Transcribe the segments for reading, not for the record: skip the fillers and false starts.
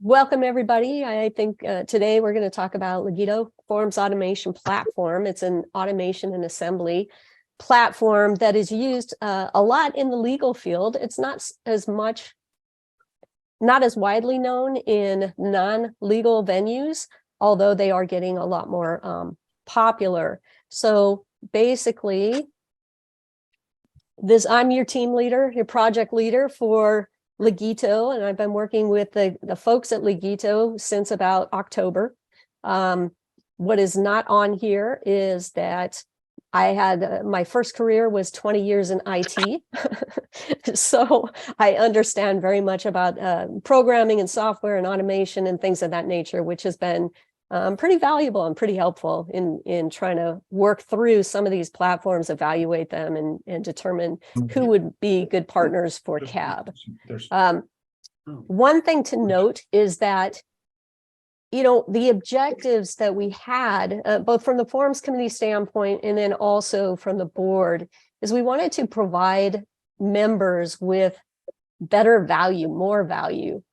Welcome, everybody. I think today we're going to talk about Legito Forms Automation Platform. It's an automation and assembly platform that is used a lot in the legal field. It's not as widely known in non-legal venues, although they are getting a lot more popular. So basically, I'm your team leader, your project leader for Legito, and I've been working with the folks at Legito since about October. What is not on here is that I had my first career was 20 years in IT. So I understand very much about programming and software and automation and things of that nature, which has been pretty valuable and pretty helpful in trying to work through some of these platforms, evaluate them, and determine who would be good partners for CABB. One thing to note is that, the objectives that we had, both from the Forms Committee standpoint and then also from the board, is we wanted to provide members with better value, more value.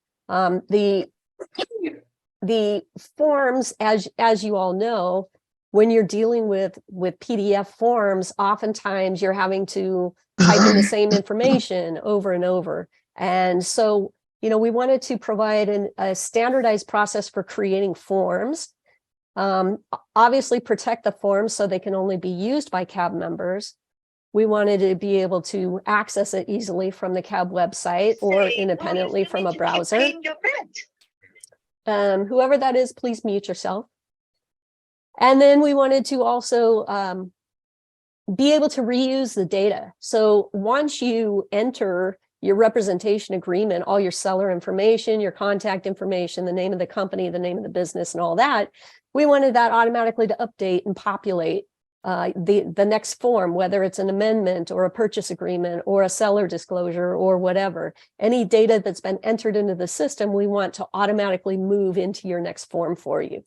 The forms, as you all know, when you're dealing with PDF forms, oftentimes you're having to type in the same information over and over. And so, we wanted to provide a standardized process for creating forms. Obviously, protect the forms so they can only be used by CABB members. We wanted to be able to access it easily from the CABB website or independently from a browser. Whoever that is, please mute yourself. And then we wanted to also be able to reuse the data. So once you enter your representation agreement, all your seller information, your contact information, the name of the company, the name of the business, and all that, we wanted that automatically to update and populate the next form, whether it's an amendment or a purchase agreement or a seller disclosure or whatever. Any data that's been entered into the system, we want to automatically move into your next form for you.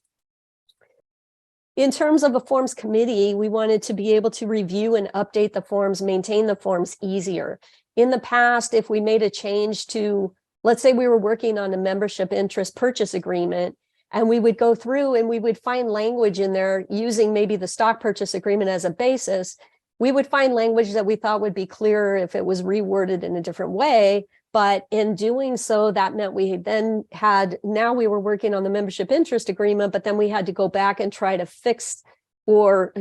In terms of a forms committee, we wanted to be able to review and update the forms, maintain the forms easier. In the past, if we made a change to, let's say we were working on a membership interest purchase agreement, and we would go through and we would find language in there using maybe the stock purchase agreement as a basis. We would find language that we thought would be clearer if it was reworded in a different way. But in doing so, that meant we then now we were working on the membership interest agreement, but then we had to go back and try to fix or,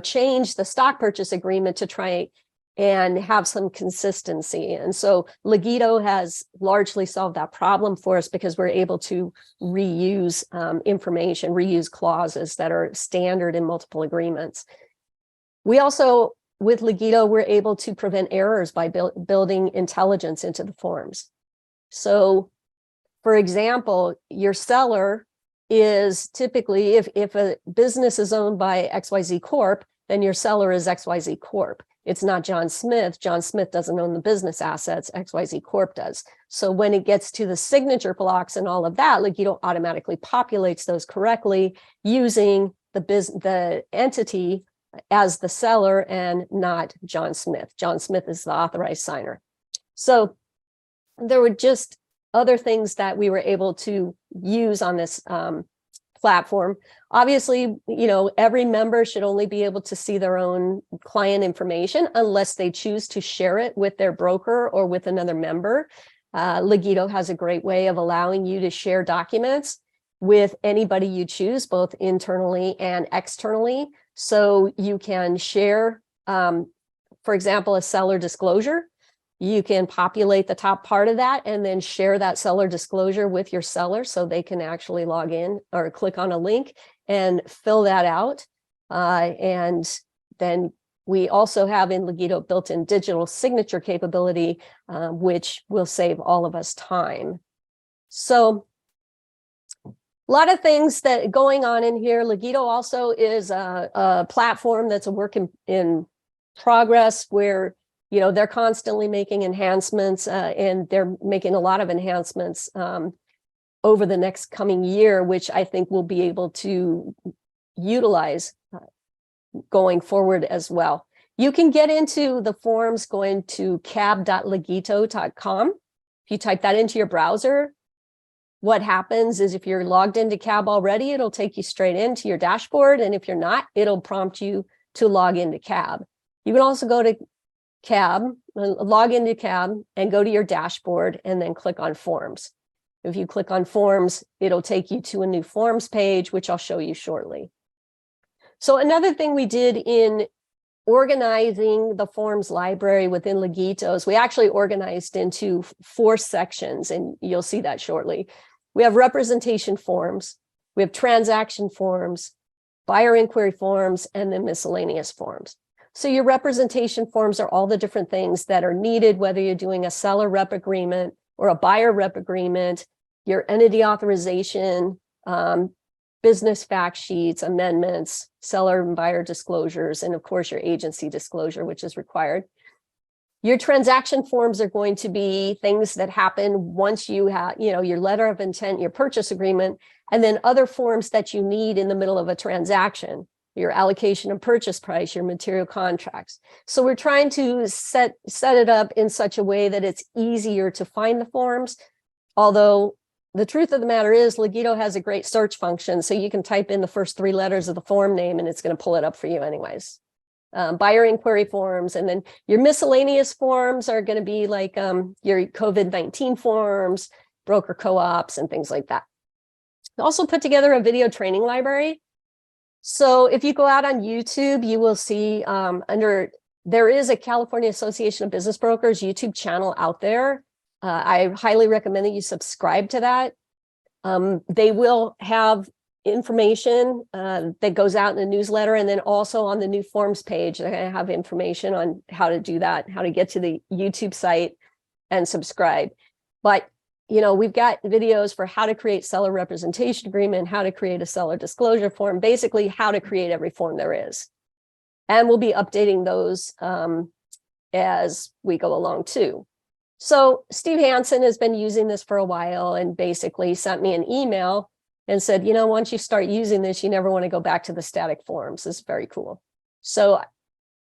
change the stock purchase agreement to try and have some consistency. And so Legito has largely solved that problem for us because we're able to reuse information, reuse clauses that are standard in multiple agreements. We also, with Legito, we're able to prevent errors by building intelligence into the forms. So, for example, your seller is typically, if a business is owned by XYZ Corp., then your seller is XYZ Corp. It's not John Smith. John Smith doesn't own the business assets, XYZ Corp does. So when it gets to the signature blocks and all of that, Legito automatically populates those correctly using the entity as the seller and not John Smith. John Smith is the authorized signer. So there were just other things that we were able to use on this platform. Obviously, every member should only be able to see their own client information unless they choose to share it with their broker or with another member. Legito has a great way of allowing you to share documents with anybody you choose, both internally and externally. So you can share, for example, a seller disclosure. You can populate the top part of that and then share that seller disclosure with your seller so they can actually log in or click on a link and fill that out. And then we also have in Legito built-in digital signature capability, which will save all of us time. So a lot of things that going on in here. Legito also is a platform that's a work in progress where they're constantly making enhancements and they're making a lot of enhancements over the next coming year, which I think we'll be able to utilize going forward as well. You can get into the forms going to cab.legito.com. If you type that into your browser, what happens is if you're logged into CABB already, it'll take you straight into your dashboard. And if you're not, it'll prompt you to log into CABB. You can also go to CABB, log into CABB and go to your dashboard and then click on Forms. If you click on Forms, it'll take you to a new Forms page, which I'll show you shortly. So another thing we did in organizing the forms library within Legito is we actually organized into 4 sections, and you'll see that shortly. We have representation forms, we have transaction forms, buyer inquiry forms, and then miscellaneous forms. So your representation forms are all the different things that are needed, whether you're doing a seller rep agreement or a buyer rep agreement, your entity authorization, business fact sheets, amendments, seller and buyer disclosures, and of course your agency disclosure, which is required. Your transaction forms are going to be things that happen once you have, your letter of intent, your purchase agreement, and then other forms that you need in the middle of a transaction, your allocation of purchase price, your material contracts. So we're trying to set it up in such a way that it's easier to find the forms, although the truth of the matter is Legito has a great search function, so you can type in the first 3 letters of the form name and it's going to pull it up for you anyways. Buyer inquiry forms, and then your miscellaneous forms are going to be like your COVID-19 forms, broker co-ops, and things like that. We also put together a video training library. So if you go out on YouTube, you will see there is a California Association of Business Brokers YouTube channel out there. I highly recommend that you subscribe to that. They will have information that goes out in the newsletter, and then also on the new forms page, they're going to have information on how to do that, how to get to the YouTube site and subscribe. But, we've got videos for how to create seller representation agreement, how to create a seller disclosure form, basically how to create every form there is. And we'll be updating those as we go along too. So Steve Hansen has been using this for a while and basically sent me an email and said, once you start using this, you never want to go back to the static forms. This is very cool. So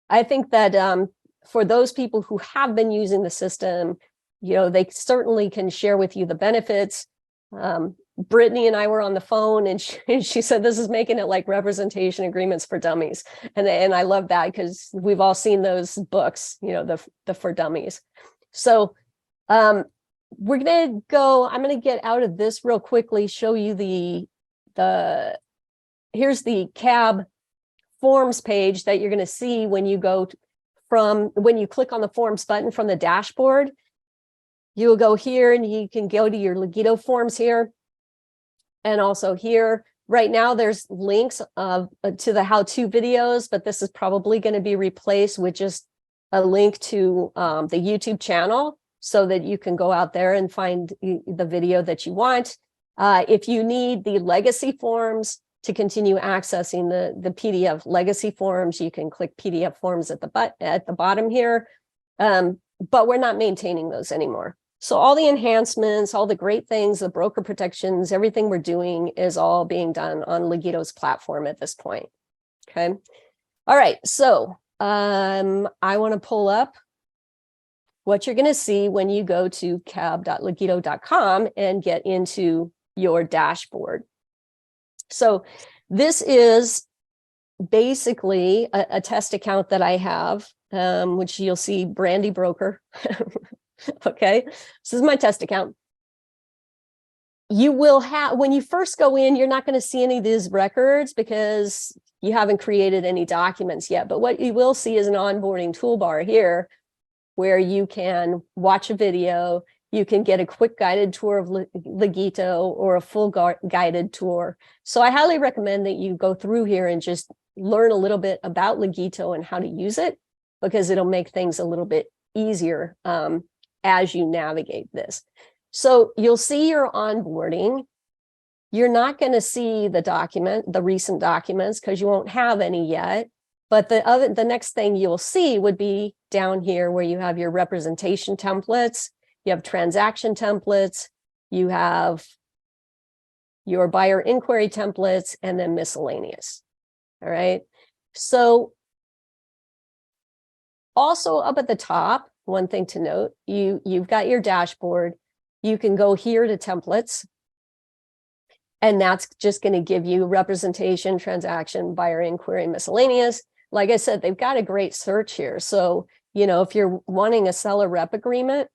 I think that for those people who have been using the system, they certainly can share with you the benefits. Brittany and I were on the phone, and she said, this is making it like representation agreements for dummies. And I love that because we've all seen those books, the for dummies. So I'm going to get out of this real quickly, show you here's the CABB forms page that you're going to see when you when you click on the forms button from the dashboard. You'll go here and you can go to your Legito forms here. And also here, right now there's links to the how-to videos, but this is probably going to be replaced with just a link to the YouTube channel so that you can go out there and find the video that you want. If you need the legacy forms to continue accessing the PDF legacy forms, you can click PDF forms at the bottom here. But we're not maintaining those anymore. So all the enhancements, all the great things, the broker protections, everything we're doing is all being done on Legito's platform at this point. Okay. All right. So I want to pull up what you're going to see when you go to cabb.legito.com and get into your dashboard. So this is basically a test account that I have, which you'll see Brandy Broker. Okay, this is my test account. You will have, when you first go in, you're not going to see any of these records because you haven't created any documents yet. But what you will see is an onboarding toolbar here where you can watch a video, you can get a quick guided tour of Legito or a full guided tour. So I highly recommend that you go through here and just learn a little bit about Legito and how to use it, because it'll make things a little bit easier as you navigate this. So you'll see your onboarding. You're not going to see the recent documents because you won't have any yet. But the next thing you'll see would be down here where you have your representation templates, you have transaction templates, you have your buyer inquiry templates, and then miscellaneous. All right. So also up at the top, one thing to note, you've got your dashboard. You can go here to templates, And that's just going to give you representation, transaction, buyer inquiry, miscellaneous. Like I said, they've got a great search here. So, you know, if you're wanting a seller rep agreement,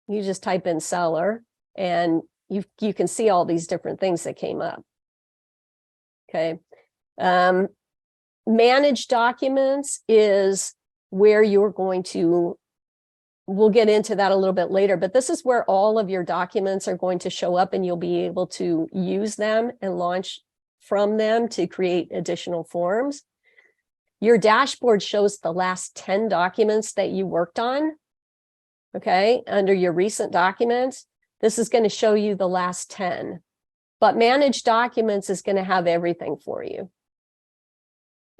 you just type in seller and you can see all these different things that came up. Okay. Manage documents is where you're going to, we'll get into that a little bit later, but this is where all of your documents are going to show up and you'll be able to use them and launch from them to create additional forms. Your dashboard shows the last 10 documents that you worked on. Okay, under your recent documents, this is going to show you the last 10. But manage documents is going to have everything for you.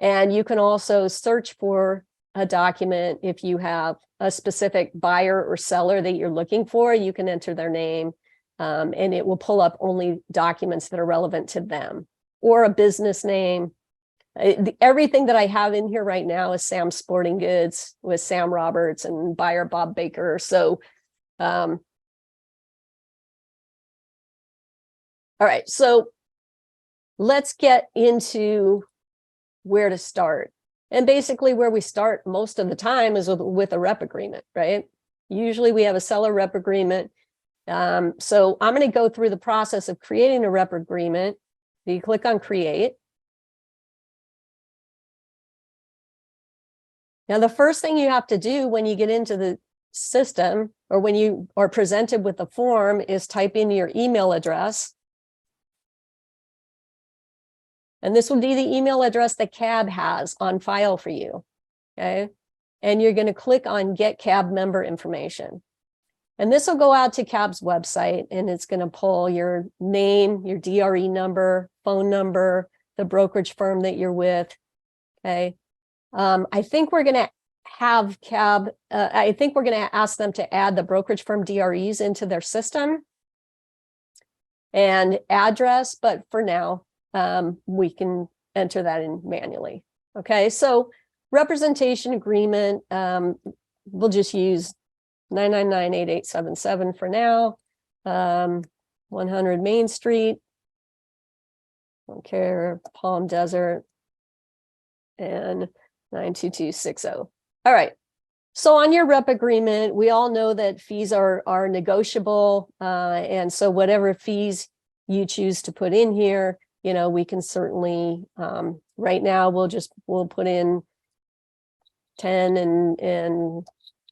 And you can also search for a document if you have a specific buyer or seller that you're looking for. You can enter their name and it will pull up only documents that are relevant to them, or a business name. Everything that I have in here right now is Sam's Sporting Goods with Sam Roberts and buyer Bob Baker. So, all right, so let's get into where to start. And basically where we start most of the time is with a rep agreement, right? Usually we have a seller rep agreement. So I'm going to go through the process of creating a rep agreement. You click on create. Now, the first thing you have to do when you get into the system or when you are presented with the form is type in your email address. And this will be the email address that CABB has on file for you, okay? And you're going to click on Get CABB Member Information. And this will go out to CABB's website, and it's going to pull your name, your DRE number, phone number, the brokerage firm that you're with, okay? I think we're going to have CABB, I think we're going to ask them to add the brokerage firm DREs into their system and address, but for now, we can enter that in manually. Okay, so representation agreement, we'll just use 9998877 for now. 100 Main Street, don't care, Palm Desert, and 92260. All right. So on your rep agreement, we all know that fees are negotiable. And so whatever fees you choose to put in here, you know, we can certainly, right now, we'll put in 10 and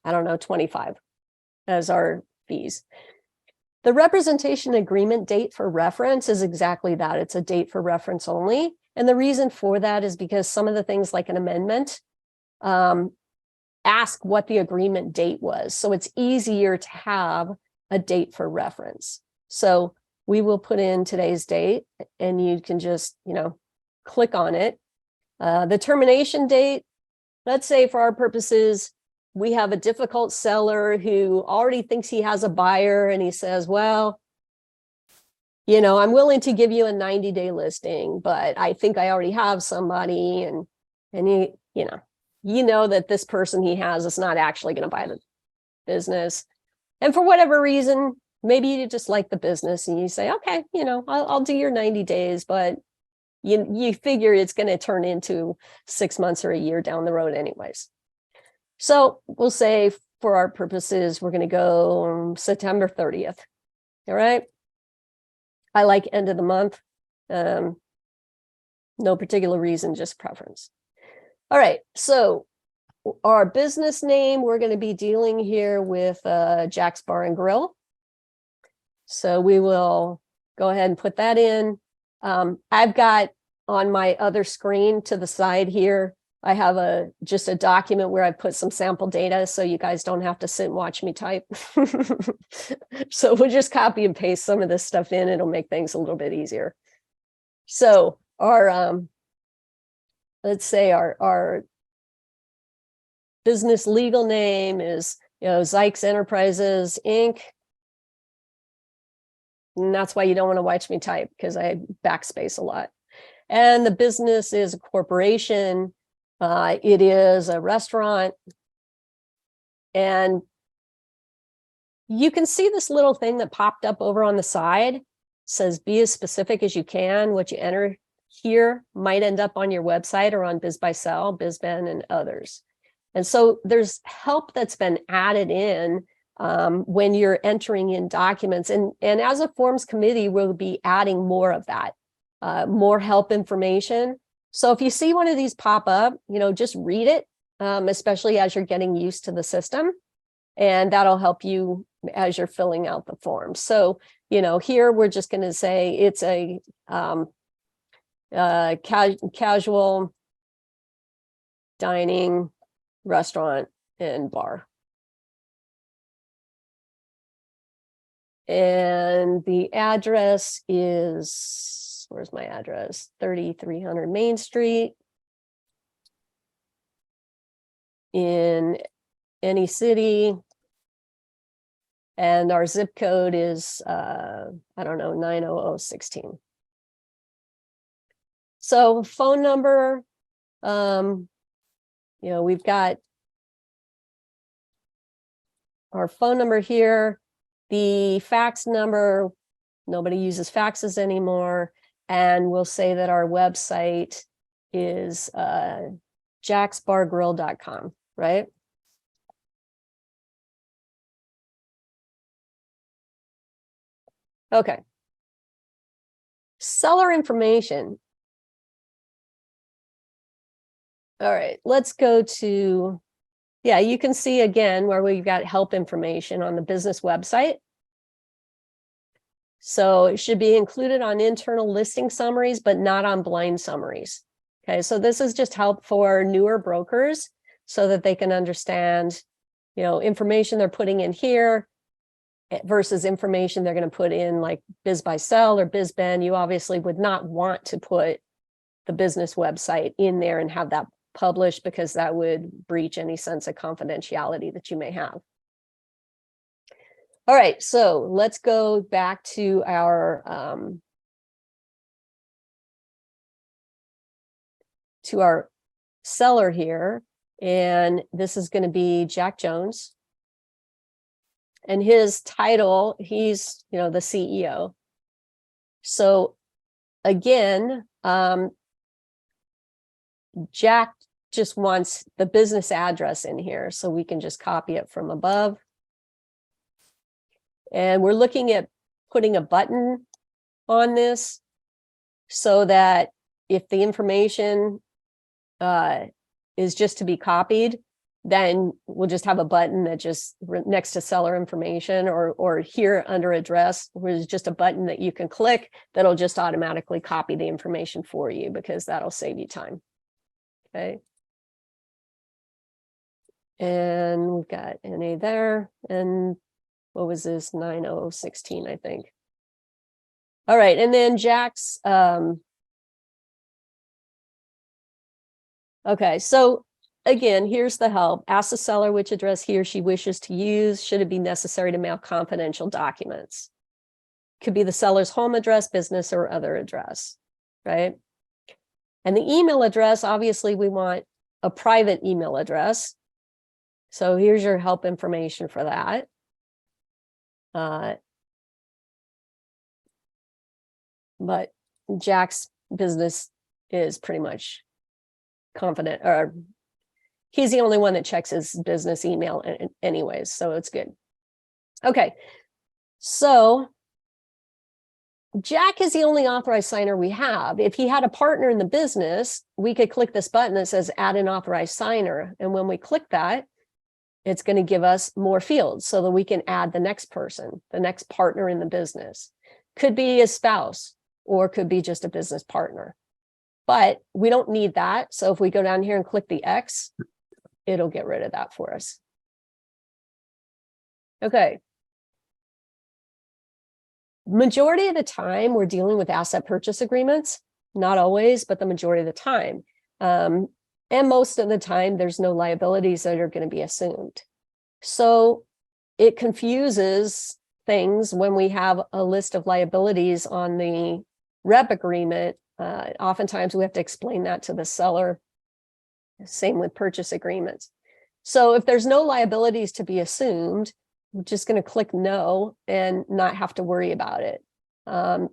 I don't know, 25 as our fees. The representation agreement date for reference is exactly that. It's a date for reference only. And the reason for that is because some of the things like an amendment ask what the agreement date was. So it's easier to have a date for reference. So we will put in today's date and you can just, you know, click on it. The termination date, let's say for our purposes, we have a difficult seller who already thinks he has a buyer and he says, well, you know, I'm willing to give you a 90-day listing, but I think I already have somebody, and you know that this person he has is not actually going to buy the business. And for whatever reason, maybe you just like the business and you say, okay, you know, I'll do your 90 days, but you figure it's going to turn into 6 months or a year down the road anyways. So we'll say for our purposes, we're going to go September 30th. All right. I like end of the month. No particular reason, just preference. All right. So our business name, we're going to be dealing here with Jack's Bar and Grill. So we will go ahead and put that in. I've got on my other screen to the side here, I have just a document where I put some sample data so you guys don't have to sit and watch me type. So we'll just copy and paste some of this stuff in. It'll make things a little bit easier. So our, let's say our business legal name is, you know, Zykes Enterprises, Inc. And that's why you don't want to watch me type, because I backspace a lot. And the business is a corporation. It is a restaurant. And you can see this little thing that popped up over on the side. says be as specific as you can. What you enter here might end up on your website or on BizBuySell, BizBen, and others. And so there's help that's been added in when you're entering in documents. And as a forms committee, we'll be adding more of that, more help information. So if you see one of these pop up, just read it, especially as you're getting used to the system. And that'll help you as you're filling out the form. So, here we're just going to say it's a casual dining restaurant and bar. And the address is, where's my address? 3300 Main Street in any city. And our zip code is, I don't know, 90016. So phone number, we've got our phone number here, the fax number, nobody uses faxes anymore. And we'll say that our website is jacksbargrill.com, right? Okay. Seller information. All right, let's go to, you can see again where we've got help information on the business website. So it should be included on internal listing summaries, but not on blind summaries. Okay, so this is just help for newer brokers so that they can understand, information they're putting in here versus information they're going to put in like BizBuySell or BizBen. You obviously would not want to put the business website in there and have that published, because that would breach any sense of confidentiality that you may have. All right, so let's go back to our seller here, and this is going to be Jack Jones. And his title, he's, the CEO. So again, Jack just wants the business address in here, so we can just copy it from above. And we're looking at putting a button on this so that if the information is just to be copied, then we'll just have a button that just next to seller information or here under address, there's just a button that you can click that'll just automatically copy the information for you, because that'll save you time. Okay. And we've got NA there. And what was this? 9016, I think. All right. And then Jack's. Okay. So again, here's the help. Ask the seller which address he or she wishes to use. Should it be necessary to mail confidential documents? Could be the seller's home address, business, or other address, right? And the email address, obviously, we want a private email address. So here's your help information for that. But Jack's business is pretty much confident, or he's the only one that checks his business email anyways, so it's good. Okay, so Jack is the only authorized signer we have. If he had a partner in the business, we could click this button that says add an authorized signer. And when we click that, it's going to give us more fields so that we can add the next person, the next partner in the business. Could be a spouse or could be just a business partner. But we don't need that. So if we go down here and click the X, it'll get rid of that for us. Okay. Majority of the time, we're dealing with asset purchase agreements. Not always, but the majority of the time. And most of the time, there's no liabilities that are going to be assumed. So it confuses things when we have a list of liabilities on the rep agreement. Oftentimes, we have to explain that to the seller. Same with purchase agreements. So if there's no liabilities to be assumed, we're just going to click no and not have to worry about it.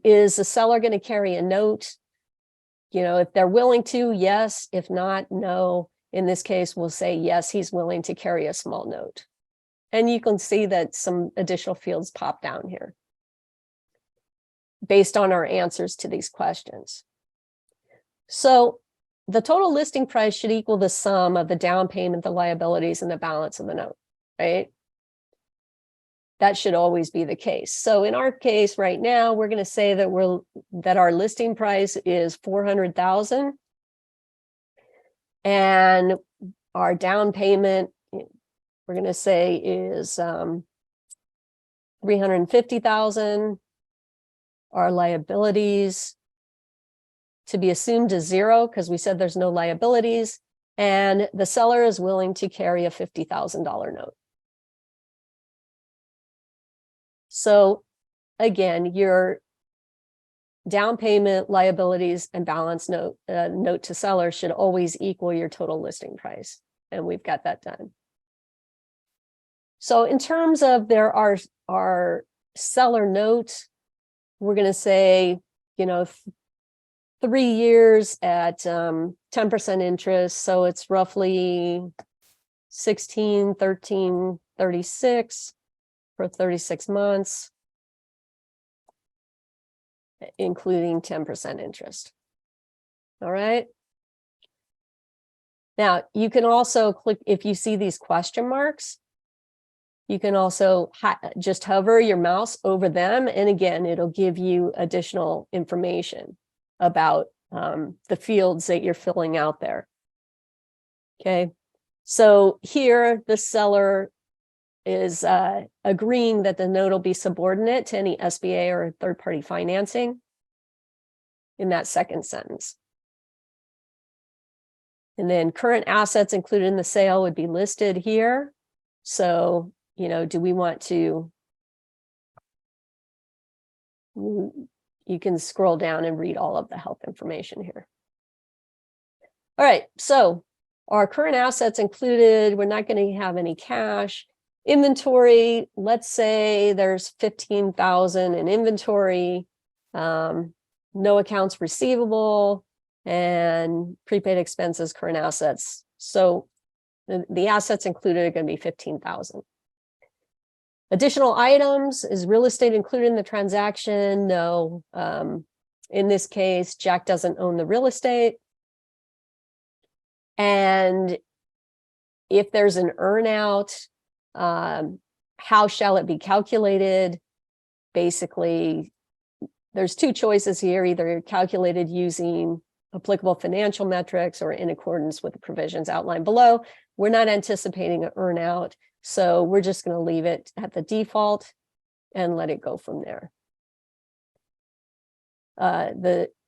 Is the seller going to carry a note? If they're willing to, yes. If not, no. In this case, we'll say yes, he's willing to carry a small note. And you can see that some additional fields pop down here based on our answers to these questions. So the total listing price should equal the sum of the down payment, the liabilities, and the balance of the note, right? That should always be the case. So in our case right now, we're going to say that our listing price is $400,000, and our down payment, we're going to say, is $350,000. Our liabilities to be assumed as zero because we said there's no liabilities, and the seller is willing to carry a $50,000 note. So again, your down payment, liabilities, and balance note to seller should always equal your total listing price. And we've got that done. So in terms of our seller note, we're going to say, 3 years at 10% interest. So it's roughly 16, 13, 36 for 36 months, including 10% interest. All right. Now, you can also click, if you see these question marks, you can also just hover your mouse over them. And again, it'll give you additional information about the fields that you're filling out there. Okay. So here, the seller is agreeing that the note will be subordinate to any SBA or third-party financing in that second sentence. And then current assets included in the sale would be listed here. So, do we want to, you can scroll down and read all of the help information here. All right, so our current assets included, we're not going to have any cash. Inventory, let's say there's 15,000 in inventory, no accounts receivable, and prepaid expenses, current assets. So the assets included are going to be 15,000. Additional items, is real estate included in the transaction? No. In this case, Jack doesn't own the real estate. And if there's an earnout, how shall it be calculated? Basically, there's two choices here, either calculated using applicable financial metrics or in accordance with the provisions outlined below. We're not anticipating an earnout, so we're just going to leave it at the default and let it go from there.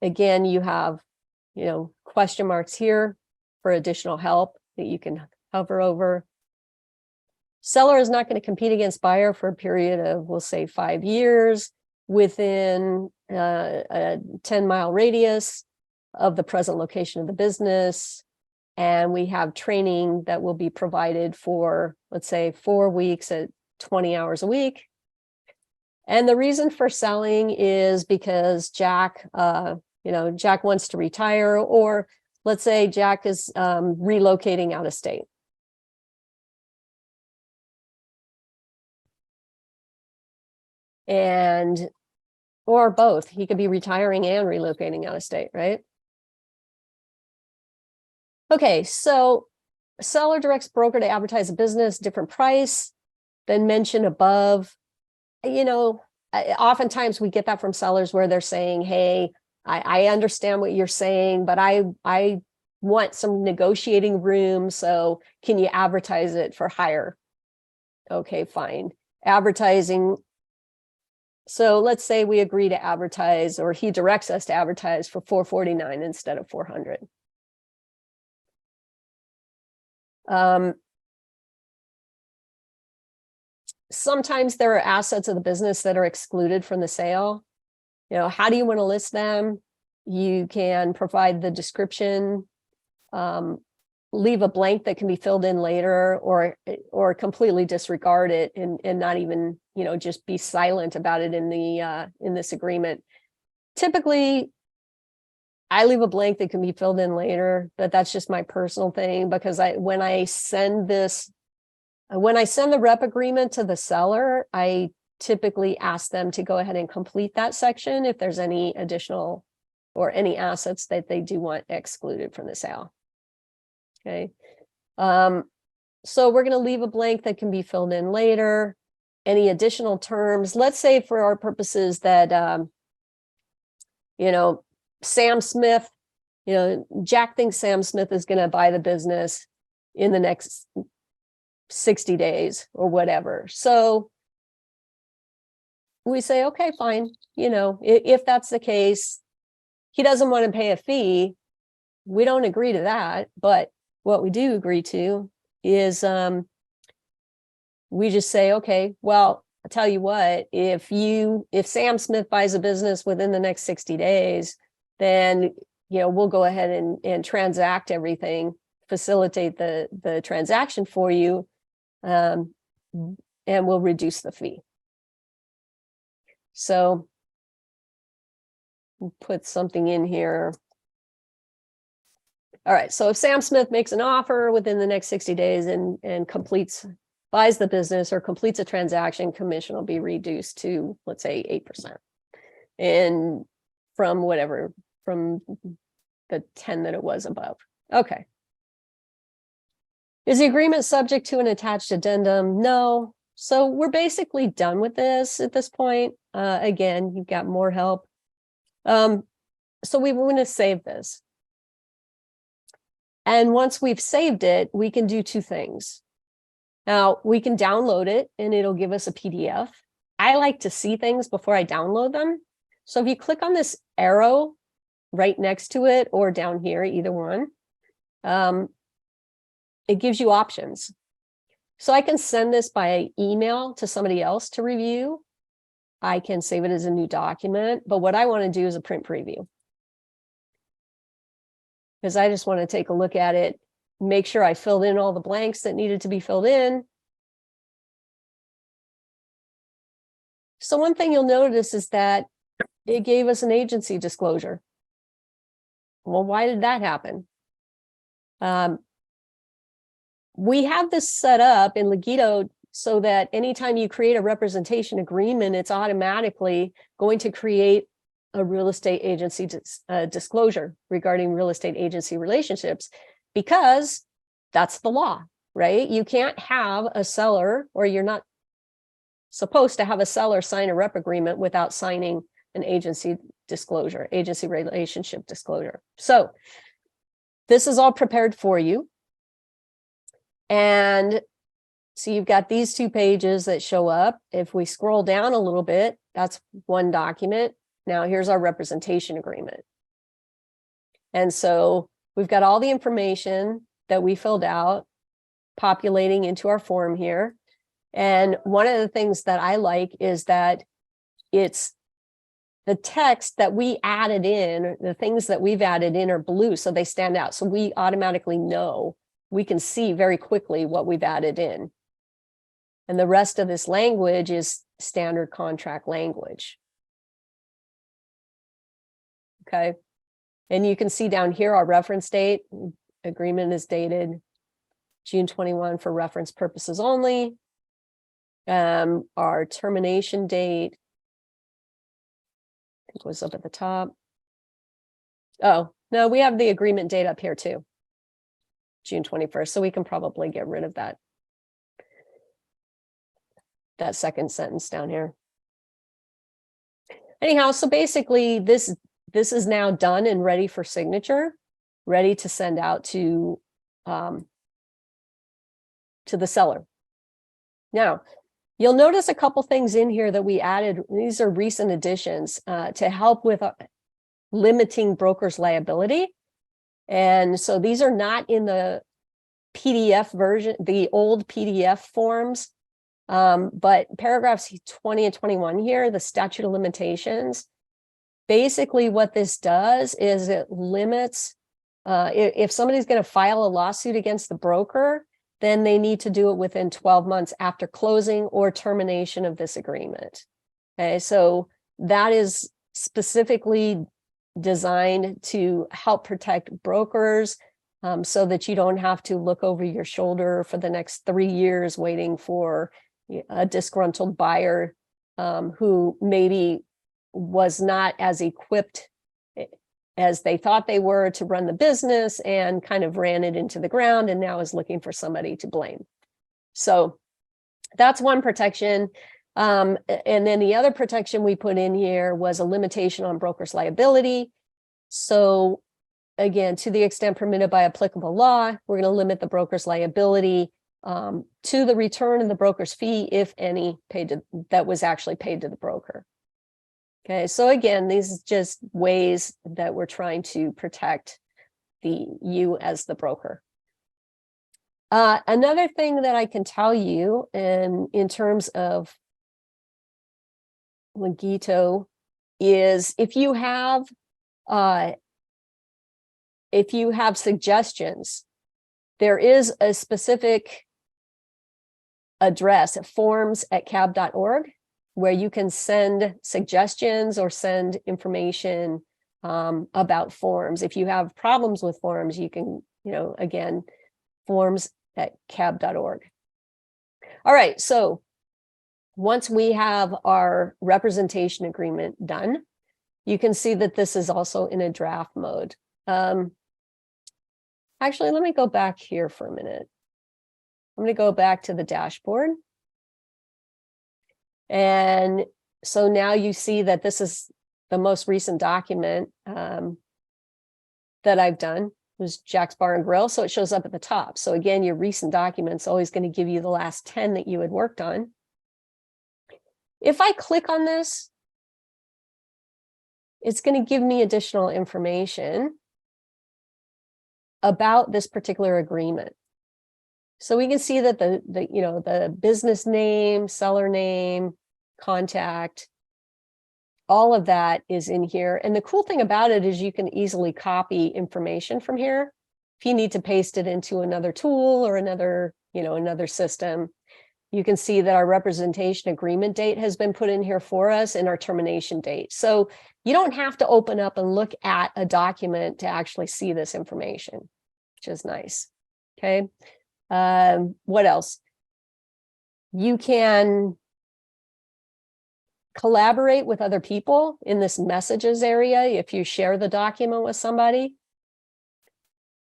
Again, you have, question marks here for additional help that you can hover over. Seller is not going to compete against buyer for a period of, we'll say, 5 years within a 10-mile radius of the present location of the business. And we have training that will be provided for, let's say, 4 weeks at 20 hours a week. And the reason for selling is because Jack, Jack wants to retire, or let's say Jack is relocating out of state. Or both. He could be retiring and relocating out of state, right? Okay, so seller directs broker to advertise a business, different price than mentioned above. Oftentimes we get that from sellers where they're saying, hey, I understand what you're saying, but I want some negotiating room, so can you advertise it for higher? Okay, fine. Advertising. So let's say we agree to advertise, or he directs us to advertise for $449 instead of $400. Sometimes there are assets of the business that are excluded from the sale. How do you want to list them? You can provide the description. leave a blank that can be filled in later, or completely disregard it and not even, just be silent about it in this agreement. Typically, I leave a blank that can be filled in later, but that's just my personal thing, because when I send the rep agreement to the seller, I typically ask them to go ahead and complete that section if there's any additional or any assets that they do want excluded from the sale. Okay. So we're going to leave a blank that can be filled in later. Any additional terms, let's say for our purposes that, Sam Smith, Jack thinks Sam Smith is going to buy the business in the next 60 days or whatever. So we say, okay, fine. If that's the case, he doesn't want to pay a fee. We don't agree to that. But what we do agree to is we just say, okay, well, I'll tell you what, if Sam Smith buys a business within the next 60 days, then, we'll go ahead and transact everything, facilitate the transaction for you, and we'll reduce the fee. So we'll put something in here. All right, so if Sam Smith makes an offer within the next 60 days and buys the business or completes a transaction, commission will be reduced to, let's say, 8%. And from the 10 that it was above. Okay. Is the agreement subject to an attached addendum? No. So we're basically done with this at this point. Again, you've got more help. So we want to save this. And once we've saved it, we can do two things. Now, we can download it and it'll give us a PDF. I like to see things before I download them. So if you click on this arrow right next to it or down here, either one, it gives you options. So I can send this by email to somebody else to review. I can save it as a new document, but what I want to do is a print preview, because I just want to take a look at it, make sure I filled in all the blanks that needed to be filled in. So one thing you'll notice is that it gave us an agency disclosure. Well, why did that happen? We have this set up in Legito so that anytime you create a representation agreement, it's automatically going to create a real estate agency disclosure regarding real estate agency relationships, because that's the law, right? You can't have a seller, or you're not supposed to have a seller sign a rep agreement without signing an agency disclosure, agency relationship disclosure. So this is all prepared for you. And so you've got these two pages that show up. If we scroll down a little bit, that's one document. Now here's our representation agreement. And so we've got all the information that we filled out populating into our form here. And one of the things that I like is that it's the text that we added in, the things that we've added in are blue, so they stand out. So we automatically know, we can see very quickly what we've added in. And the rest of this language is standard contract language. Okay. And you can see down here our reference date. Agreement is dated June 21 for reference purposes only. Our termination date, I think, was up at the top. Oh, no, we have the agreement date up here too, June 21st. So we can probably get rid of that second sentence down here. Anyhow, so basically this is now done and ready for signature, ready to send out to the seller. Now, you'll notice a couple things in here that we added. These are recent additions to help with limiting broker's liability. And so these are not in the PDF version, the old PDF forms, but paragraphs 20 and 21 here, the statute of limitations. Basically what this does is it limits If somebody's going to file a lawsuit against the broker, then they need to do it within 12 months after closing or termination of this agreement. Okay, so that is specifically designed to help protect brokers, so that you don't have to look over your shoulder for the next 3 years waiting for a disgruntled buyer who maybe was not as equipped as they thought they were to run the business and kind of ran it into the ground and now is looking for somebody to blame. So that's one protection. And then the other protection we put in here was a limitation on broker's liability. So again, to the extent permitted by applicable law, we're going to limit the broker's liability to the return of the broker's fee, if any, that was actually paid to the broker. Okay, so again, these are just ways that we're trying to protect you as the broker. Another thing that I can tell you in terms of Legito is if you have suggestions, there is a specific address at forms@cabb.org where you can send suggestions or send information about forms. If you have problems with forms, you can, again, forms@cabb.org. All right, so once we have our representation agreement done, you can see that this is also in a draft mode. Actually, let me go back here for a minute. I'm going to go back to the dashboard. And so now you see that this is the most recent document that I've done. It was Jack's Bar and Grill, so it shows up at the top. So again, your recent document's always going to give you the last 10 that you had worked on. If I click on this, it's going to give me additional information about this particular agreement. So we can see that the business name, seller name, contact, all of that is in here. And the cool thing about it is you can easily copy information from here. If you need to paste it into another tool or another system, you can see that our representation agreement date has been put in here for us and our termination date. So you don't have to open up and look at a document to actually see this information, which is nice. Okay. What else? You can collaborate with other people in this messages area if you share the document with somebody.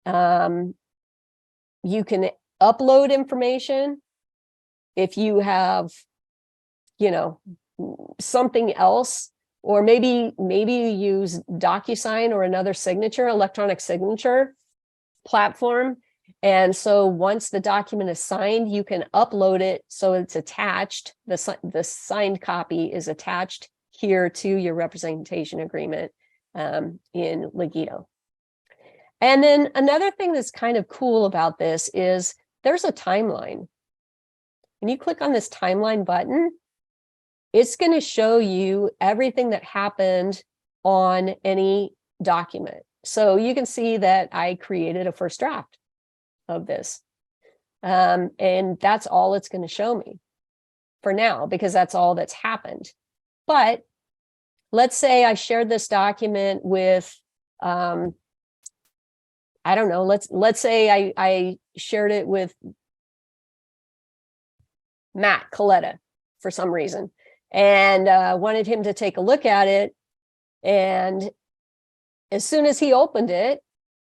You can upload information if you have, something else, or maybe you use DocuSign or another electronic signature platform. And so once the document is signed, you can upload it so it's attached. The signed copy is attached here to your representation agreement in Legito. And then another thing that's kind of cool about this is there's a timeline. When you click on this timeline button, it's going to show you everything that happened on any document. So you can see that I created a first draft of this. And that's all it's going to show me for now, because that's all that's happened. But let's say I shared this document with, I don't know, let's say I shared it with Matt Coletta for some reason, and wanted him to take a look at it. And as soon as he opened it,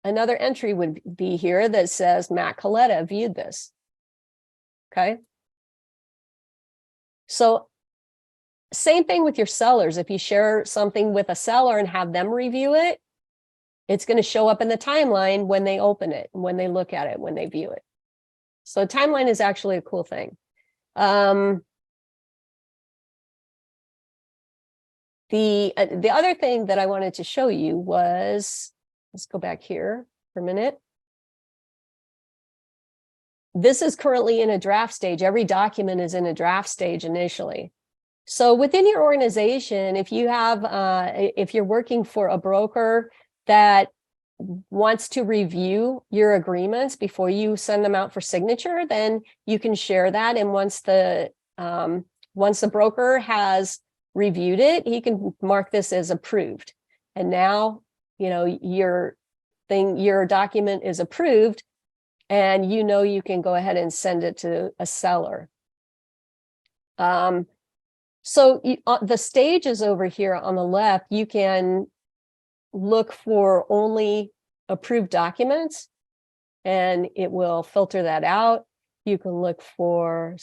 another entry would be here that says Matt Coletta viewed this. Okay. So same thing with your sellers. If you share something with a seller and have them review it, it's going to show up in the timeline when they open it, when they look at it, when they view it. So timeline is actually a cool thing. The other thing that I wanted to show you was, let's go back here for a minute. This is currently in a draft stage. Every document is in a draft stage initially. So within your organization, if you have, if you're working for a broker that wants to review your agreements before you send them out for signature, then you can share that. And once the broker has reviewed it, he can mark this as approved. And now, your document is approved, and you can go ahead and send it to a seller. So the stages over here on the left, you can look for only approved documents, and it will filter that out. You can look for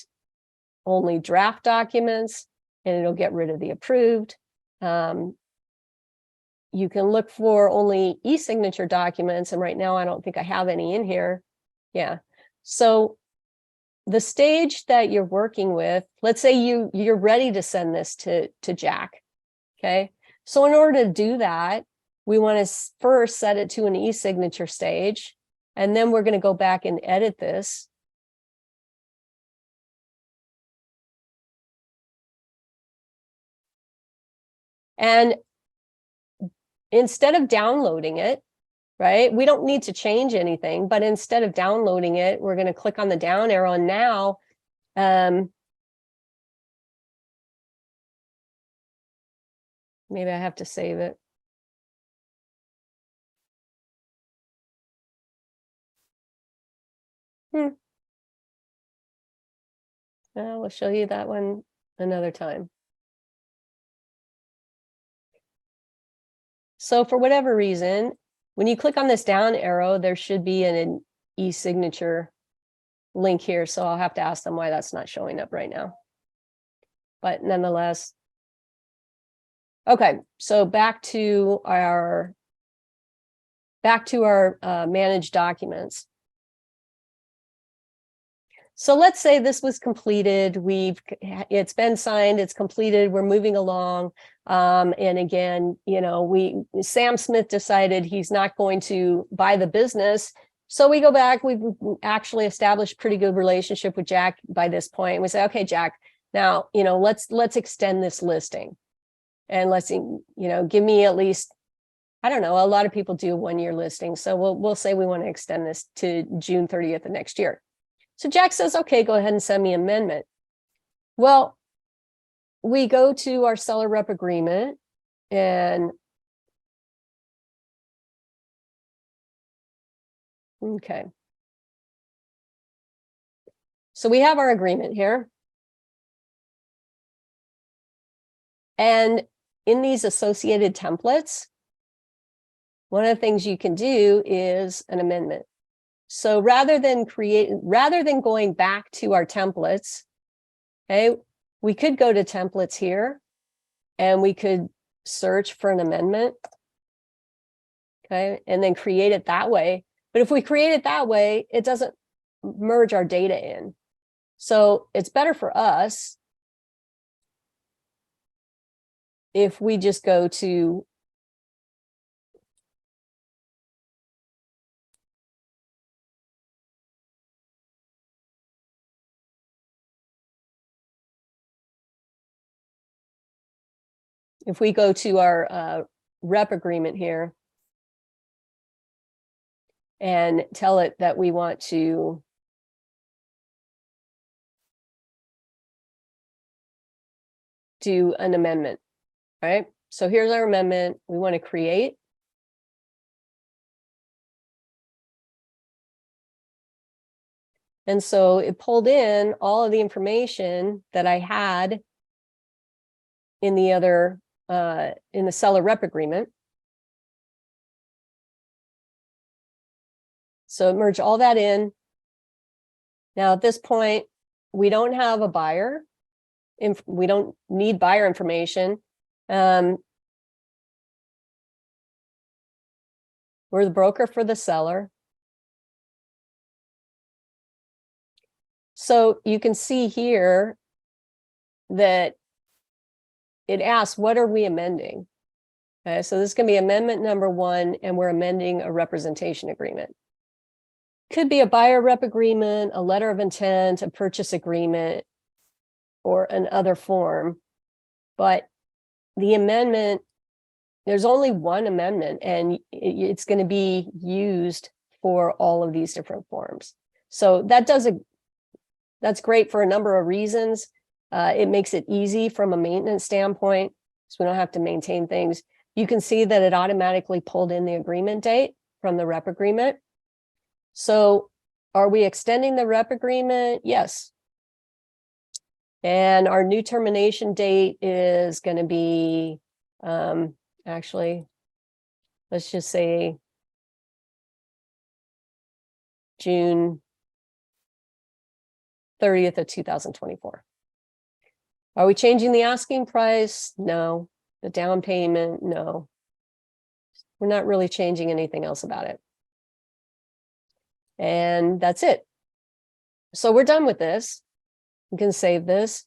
only draft documents, and it'll get rid of the approved. You can look for only e-signature documents, and right now I don't think I have any in here. Yeah. So the stage that you're working with, let's say you're ready to send this to Jack. Okay. So in order to do that, we want to first set it to an e-signature stage, and then we're going to go back and edit this. And instead of downloading it, right, we don't need to change anything, but instead of downloading it, we're going to click on the down arrow, and now maybe I have to save it. We'll show you that one another time. So for whatever reason, when you click on this down arrow, there should be an e-signature link here. So I'll have to ask them why that's not showing up right now. But nonetheless. Okay, so back to our managed documents. So let's say this was completed. It's been signed, it's completed, we're moving along. And again, Sam Smith decided he's not going to buy the business. So we go back, we've actually established pretty good relationship with Jack by this point. We say, okay, Jack, now, let's extend this listing. And let's, give me at least, I don't know, a lot of people do a 1-year listing. So we'll say we want to extend this to June 30th of next year. So Jack says, okay, go ahead and send me an amendment. Well, we go to our seller rep agreement, and okay. So we have our agreement here. And in these associated templates, one of the things you can do is an amendment. So rather than going back to our templates, okay, we could go to templates here, and we could search for an amendment, okay, and then create it that way. But if we create it that way, it doesn't merge our data in. So it's better for us if we just go to our rep agreement here and tell it that we want to do an amendment, right? So here's our amendment. We want to create. And so it pulled in all of the information that I had in the other, in the seller rep agreement. So it merged all that in. Now at this point, we don't have a buyer. We don't need buyer information. We're the broker for the seller. So you can see here that it asks, what are we amending? Okay, so this is going to be amendment number 1, and we're amending a representation agreement. Could be a buyer rep agreement, a letter of intent, a purchase agreement, or an other form. But the amendment There's only one amendment, and it's going to be used for all of these different forms. So that's great for a number of reasons. It makes it easy from a maintenance standpoint, so we don't have to maintain things. You can see that it automatically pulled in the agreement date from the rep agreement. So are we extending the rep agreement? Yes. And our new termination date is going to be, actually, let's just say June 30th of 2024. Are we changing the asking price? No. The down payment? No. We're not really changing anything else about it. And that's it. So we're done with this. We can save this.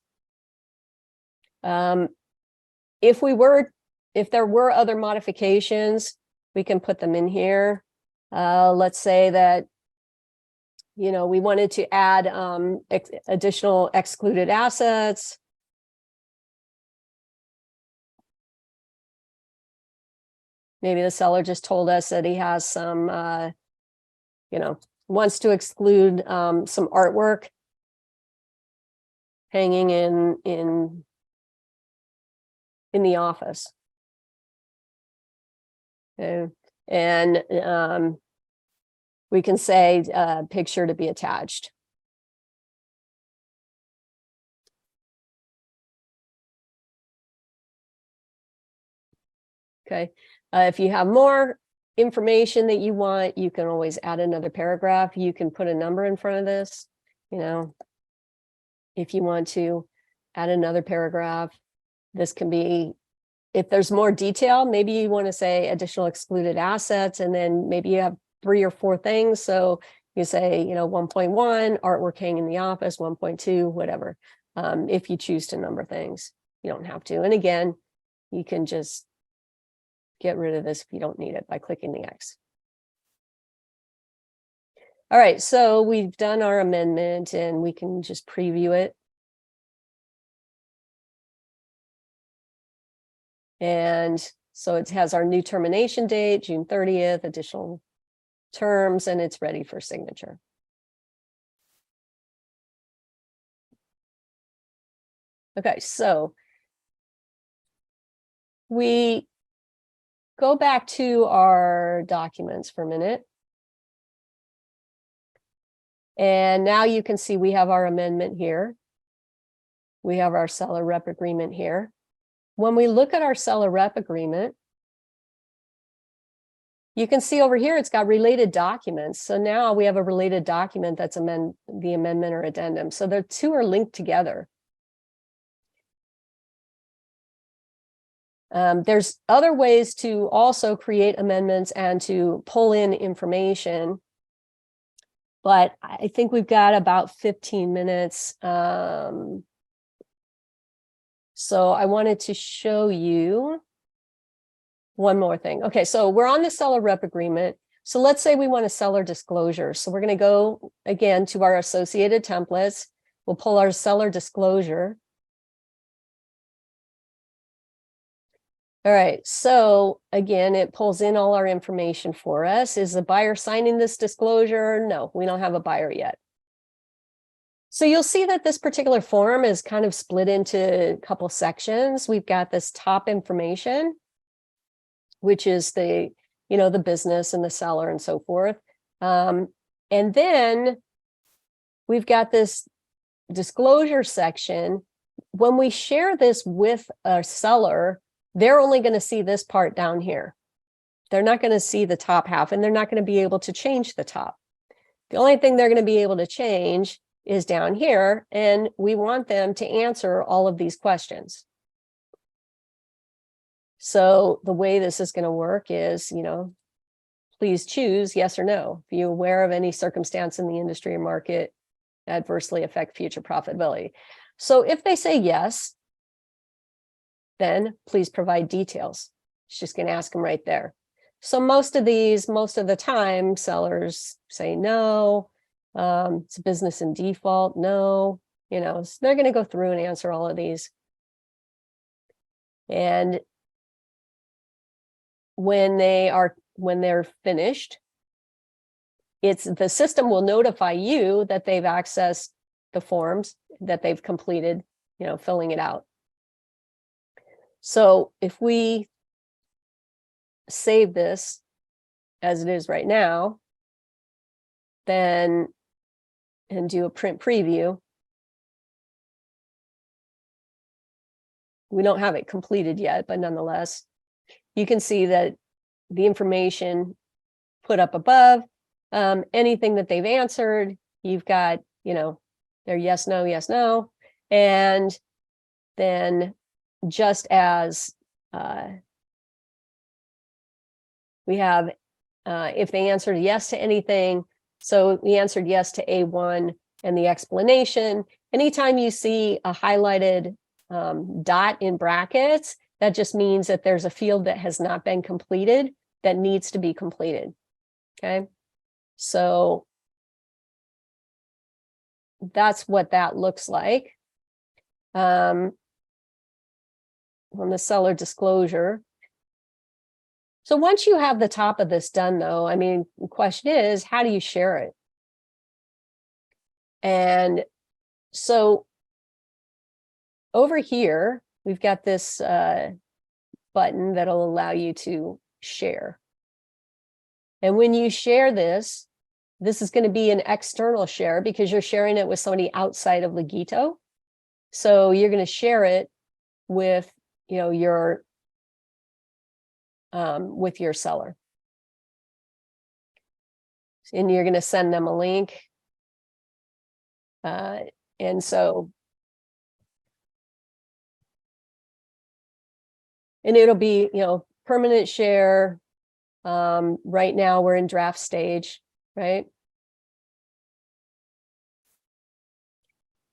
If there were other modifications, we can put them in here. Let's say that, we wanted to add additional excluded assets. Maybe the seller just told us that he has some, wants to exclude some artwork hanging in the office. And we can say picture to be attached. Okay. If you have more information that you want, you can always add another paragraph. You can put a number in front of this, if you want to add another paragraph. This can be, if there's more detail, maybe you want to say additional excluded assets, and then maybe you have 3 or 4 things. So you say, 1.1, artwork hanging in the office, 1.2, whatever. If you choose to number things, you don't have to. And again, you can just get rid of this if you don't need it by clicking the X. All right, so we've done our amendment and we can just preview it. And so it has our new termination date, June 30th, additional terms, and it's ready for signature. Okay, so we go back to our documents for a minute. And now you can see we have our amendment here. We have our seller rep agreement here. When we look at our seller rep agreement, you can see over here, it's got related documents. So now we have a related document that's the amendment or addendum. So the two are linked together. There's other ways to also create amendments and to pull in information, but I think we've got about 15 minutes. So I wanted to show you one more thing. Okay, so we're on the seller rep agreement. So let's say we want a seller disclosure. So we're going to go again to our associated templates. We'll pull our seller disclosure. All right, so again, it pulls in all our information for us. Is the buyer signing this disclosure? No, we don't have a buyer yet. So you'll see that this particular form is kind of split into a couple sections. We've got this top information, which is the business and the seller and so forth. And then we've got this disclosure section. When we share this with a seller, they're only going to see this part down here. They're not going to see the top half, and they're not going to be able to change the top. The only thing they're going to be able to change is down here, and we want them to answer all of these questions. So the way this is going to work is, please choose yes or no. Are you aware of any circumstance in the industry or market adversely affect future profitability? So if they say yes, then please provide details. It's just going to ask them right there. So most of the time, sellers say no. It's a business in default. No, so they're going to go through and answer all of these. And when they're finished, the system will notify you that they've accessed the forms, that they've completed, filling it out. So if we save this as it is right now, then, and do a print preview, we don't have it completed yet, but nonetheless, you can see that the information put up above, anything that they've answered, you've got, their yes, no, and then just as we have, if they answered yes to anything, so we answered yes to A1 and the explanation. Anytime you see a highlighted dot in brackets, that just means that there's a field that has not been completed that needs to be completed. Okay, so that's what that looks like. On the seller disclosure. So once you have the top of this done, though, I mean, the question is, how do you share it? And so over here, we've got this button that'll allow you to share. And when you share this, this is going to be an external share because you're sharing it with somebody outside of Legito. So you're going to share it with, your seller. And you're going to send them a link. And it'll be, permanent share. Right now we're in draft stage, right?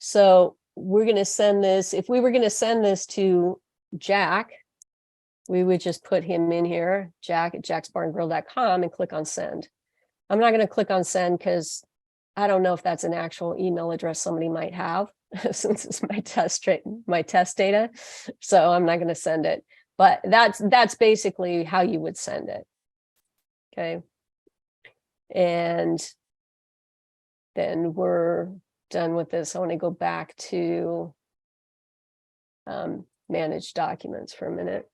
So we're going to send this, if we were going to send this to Jack, we would just put him in here, jack@jacksbarngrill.com, and click on send. I'm not going to click on send because I don't know if that's an actual email address somebody might have since it's my test data. So I'm not going to send it, but that's basically how you would send it. Okay. And then we're done with this. I want to go back to manage documents for a minute.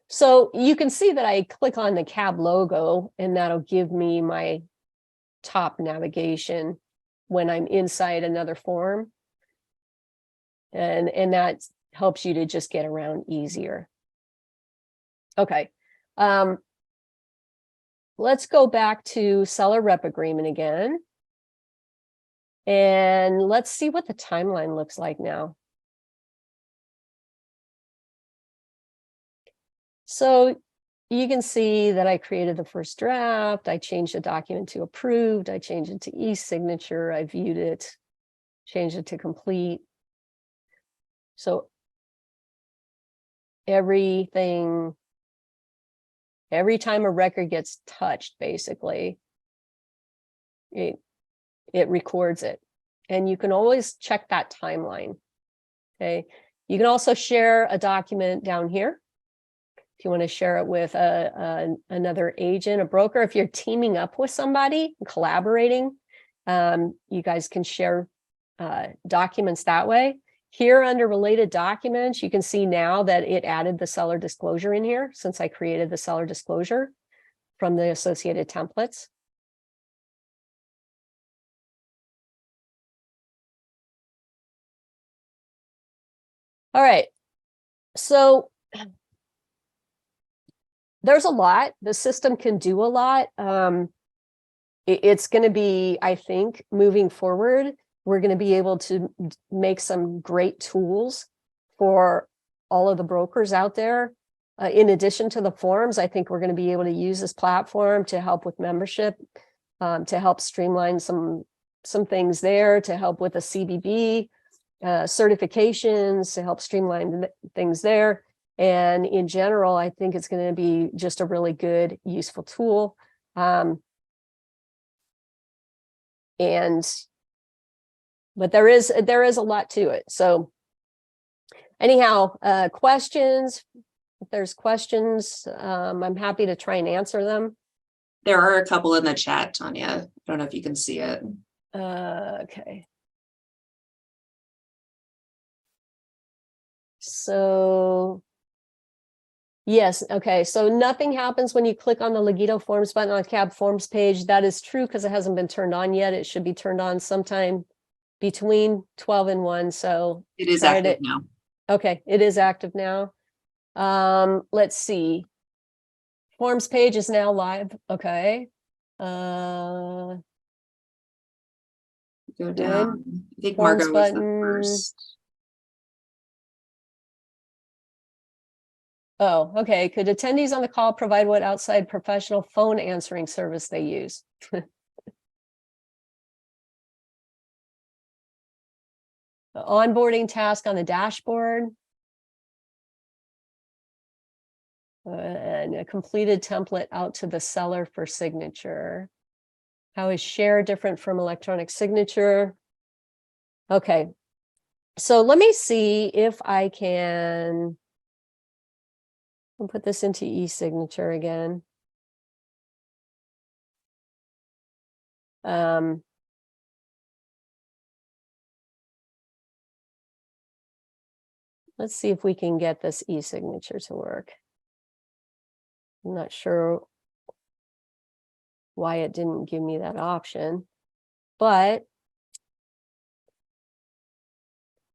So you can see that I click on the CABB logo and that'll give me my top navigation when I'm inside another form. And that helps you to just get around easier. Okay. Let's go back to seller rep agreement again. And let's see what the timeline looks like now. So you can see that I created the first draft. I changed the document to approved. I changed it to e-signature. I viewed it, changed it to complete. So every time a record gets touched, basically, it records it. And you can always check that timeline. Okay. You can also share a document down here. If you want to share it with another agent, a broker, if you're teaming up with somebody, collaborating, you guys can share documents that way. Here under related documents, you can see now that it added the seller disclosure in here since I created the seller disclosure from the associated templates. All right, so there's a lot. The system can do a lot. It's going to be, I think, moving forward, we're going to be able to make some great tools for all of the brokers out there. In addition to the forms, I think we're going to be able to use this platform to help with membership, to help streamline some things there, to help with a CBB, certifications, to help streamline things there. And in general, I think it's going to be just a really good, useful tool. But there is a lot to it. So anyhow, questions, If there's questions, I'm happy to try and answer them. There are a couple in the chat, Tawnya. I don't know if you can see it. Okay. So, yes, okay. So nothing happens when you click on the Legito Forms button on CABB Forms page. That is true because it hasn't been turned on yet. It should be turned on sometime between 12 and 1. So It is active now. Okay, it is active now. Let's see. Forms page is now live. Okay. Go Good. down. I think Forms Margot was the button. first. Oh, okay. Could attendees on the call provide what outside professional phone answering service they use? The onboarding task on the dashboard. And a completed template out to the seller for signature. How is share different from electronic signature? Okay. So let me see if I can I'll put this into e-signature again. Let's see if we can get this e-signature to work. I'm not sure why it didn't give me that option, but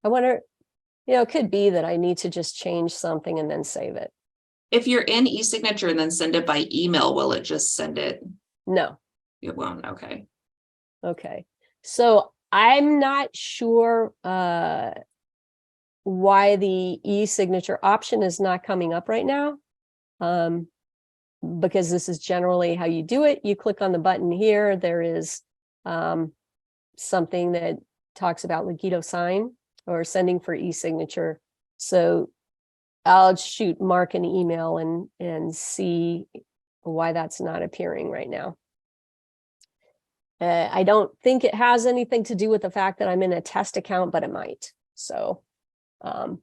I wonder, it could be that I need to just change something and then save it. If you're in e-signature and then send it by email, will it just send it? No. It won't. Okay. Okay. So I'm not sure why the e-signature option is not coming up right now. Because this is generally how you do it. You click on the button here. There is something that talks about Legito sign or sending for e-signature. So I'll shoot Mark an email and see why that's not appearing right now. I don't think it has anything to do with the fact that I'm in a test account, but it might. So, but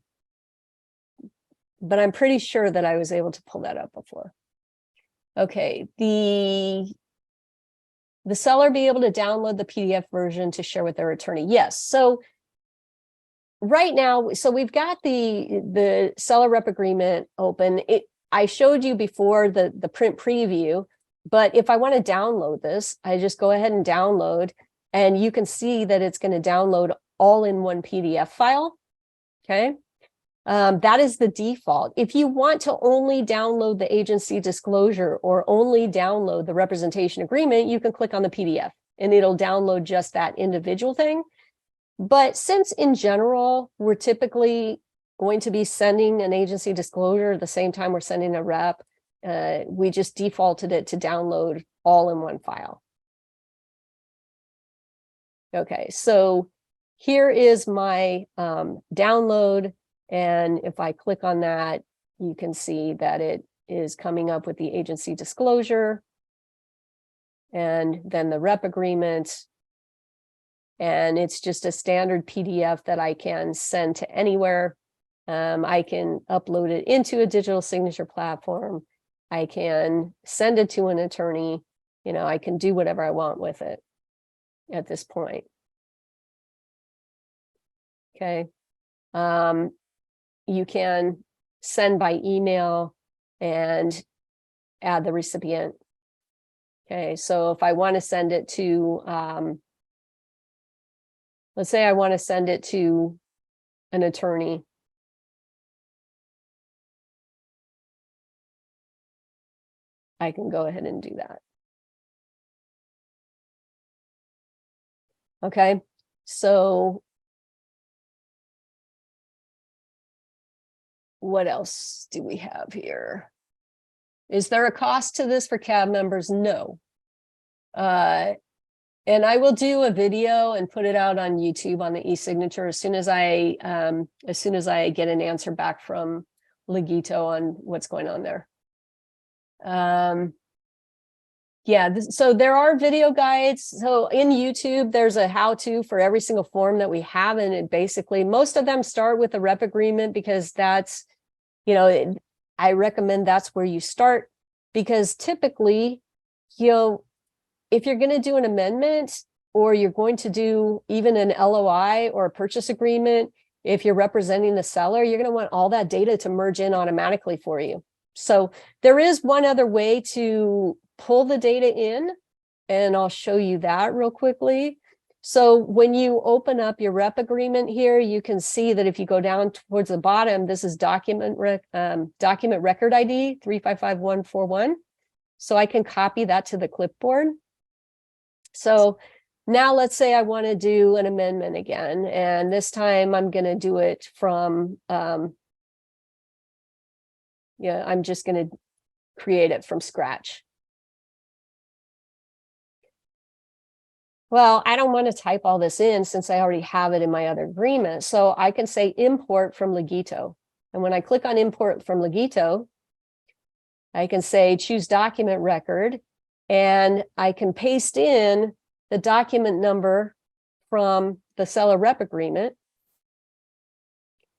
I'm pretty sure that I was able to pull that up before. Okay, the seller be able to download the PDF version to share with their attorney. Yes. So right now, so we've got the seller rep agreement open. I showed you before the print preview, but if I want to download this, I just go ahead and download, and you can see that it's going to download all in one PDF file. Okay. That is the default. If you want to only download the agency disclosure or only download the representation agreement, you can click on the PDF and it'll download just that individual thing. But since in general, we're typically going to be sending an agency disclosure at the same time we're sending a rep, we just defaulted it to download all in one file. Okay, so here is my download. And if I click on that, you can see that it is coming up with the agency disclosure and then the rep agreement. And it's just a standard PDF that I can send to anywhere. I can upload it into a digital signature platform. I can send it to an attorney. I can do whatever I want with it at this point. Okay. You can send by email and add the recipient. Okay, so if I want to send it to, let's say I want to send it to an attorney. I can go ahead and do that. Okay, so what else do we have here? Is there a cost to this for CABB members? No. And I will do a video and put it out on YouTube on the e-signature as soon as I get an answer back from Legito on what's going on there. Yeah, so there are video guides. So in YouTube, there's a how-to for every single form that we have, and it basically, most of them start with a rep agreement because that's, I recommend that's where you start, because typically, if you're going to do an amendment, or you're going to do even an LOI or a purchase agreement, if you're representing the seller, you're going to want all that data to merge in automatically for you. So there is one other way to pull the data in, and I'll show you that real quickly. So when you open up your rep agreement here, you can see that if you go down towards the bottom, this is document record ID 355141. So I can copy that to the clipboard. So now let's say I want to do an amendment again, and this time I'm going to do it from, I'm just going to create it from scratch. Well, I don't want to type all this in since I already have it in my other agreement. So I can say import from Legito. And when I click on import from Legito, I can say choose document record, and I can paste in the document number from the seller rep agreement,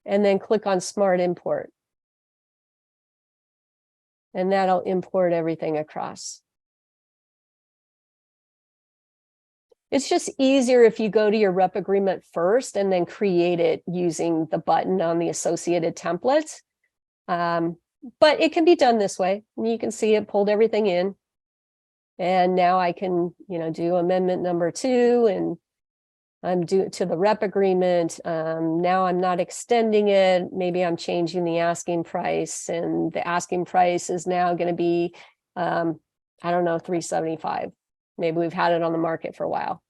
and then click on Smart Import. And that'll import everything across. It's just easier if you go to your rep agreement first and then create it using the button on the associated templates. But it can be done this way. And you can see it pulled everything in. And now I can, do amendment number 2, and I'm due to the rep agreement. Now I'm not extending it. Maybe I'm changing the asking price, and the asking price is now going to be, I don't know, $375. Maybe we've had it on the market for a while.